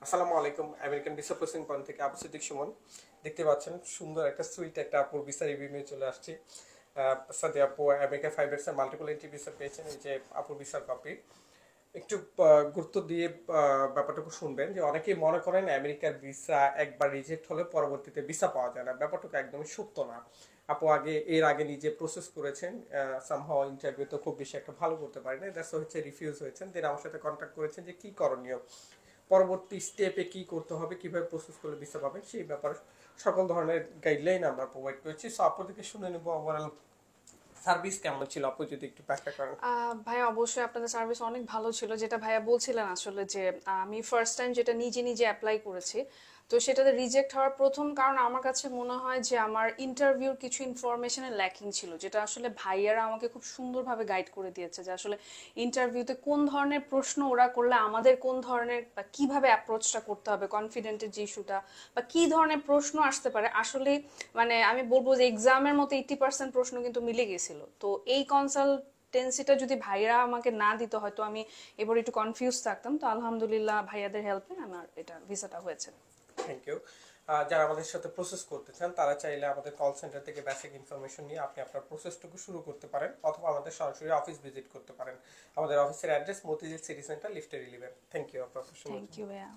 আসসালামু আলাইকুম। American visa processing point থেকে আবু সিদ্দিক সুমন। দেখতে পাচ্ছেন সুন্দর একটা সুইট একটা আপুর ভিসা রিভিউ নিয়ে চলে আসছি। সাথে আপু আমেরিকা 5 ইয়ার্স এর মাল্টিপল এন্ট্রি ভিসা পেয়েছেন। এই যে আপুর ভিসার কপি। একটু গুরুত্ব দিয়ে ব্যাপারটুকু শুনবেন যে অনেকেই মনে করেন আমেরিকার ভিসা একবার রিজেক্ট হলে পরবর্তীতে ভিসা পাওয়া যায় না। ব্যাপারটুকু একদমই সত্য না। আপু এর আগে নিজে প্রসেস করেছেন, সামহাও ইন্টারভিউ তো খুব বেশি একটা ভালো করতে পারেন, দ্যাটস হচ্ছে রিফিউজ হয়েছেন, দেন আমার সাথে কন্ট্যাক্ট করেছেন যে কি করণীয়, পরবর্তী স্টেপে কি করতে হবে, কিভাবে প্রসেস করলে ভিসা পাবেন, সেই ব্যাপারে সকল ধরনের গাইডলাইন আমরা প্রোভাইড করেছি। সো আপু থেকে শুনে নেব ওভারঅল সার্ভিস কেমন ছিল, আপু যদি একটু ব্যাখ্যা করেন। ভাইয়া অবশ্যই আপনাদের সার্ভিস অনেক ভালো ছিল, যেটা ভাইয়া বলছিলেন আসলে যে আমি ফার্স্ট টাইম যেটা নিজে নিজে অ্যাপ্লাই করেছি, তো সেটাতে রিজেক্ট হওয়ার প্রথম কারণ আমার কাছে মনে হয় যে আমার ইন্টারভিউর কিছু ইনফরমেশনের ল্যাকিং ছিল, যেটা আসলে ভাইয়ারা আমাকে খুব সুন্দরভাবে গাইড করে দিয়েছে যে আসলে ইন্টারভিউতে কোন ধরনের প্রশ্ন ওরা করলে আমাদের কোন ধরনের বা কিভাবে অ্যাপ্রোচটা করতে হবে, কনফিডেন্টের যে ইস্যুটা বা কি ধরনের প্রশ্ন আসতে পারে। আসলে মানে আমি বলবো যে এক্সামের মতো 80% প্রশ্ন কিন্তু মিলে গেছিল। তো এই টেন্সিটা যদি ভাইয়া আমাকে না দিত, হয়তো আমি এবার একটু কনফিউজ থাকতাম। তো আলহামদুলিল্লাহ ভাইয়াদের হেল্পে আমার এটা ভিসাটা হয়েছে। Thank you. যারা আমাদের সাথে প্রসেস করতে চান তারা চাইলে আমাদের কল সেন্টার থেকে বেসিক ইনফরমেশন নিয়ে আপনি আপনার প্রসেসটুকু শুরু করতে পারেন, অথবা আমাদের সরাসরি অফিস ভিজিট করতে পারেন। আমাদের অফিসের অ্যাড্রেস মতিঝিল সিটি সেন্টার, লিফটের 11। থ্যাংক ইউ আপনার। থ্যাংক ইউ ভাইয়া।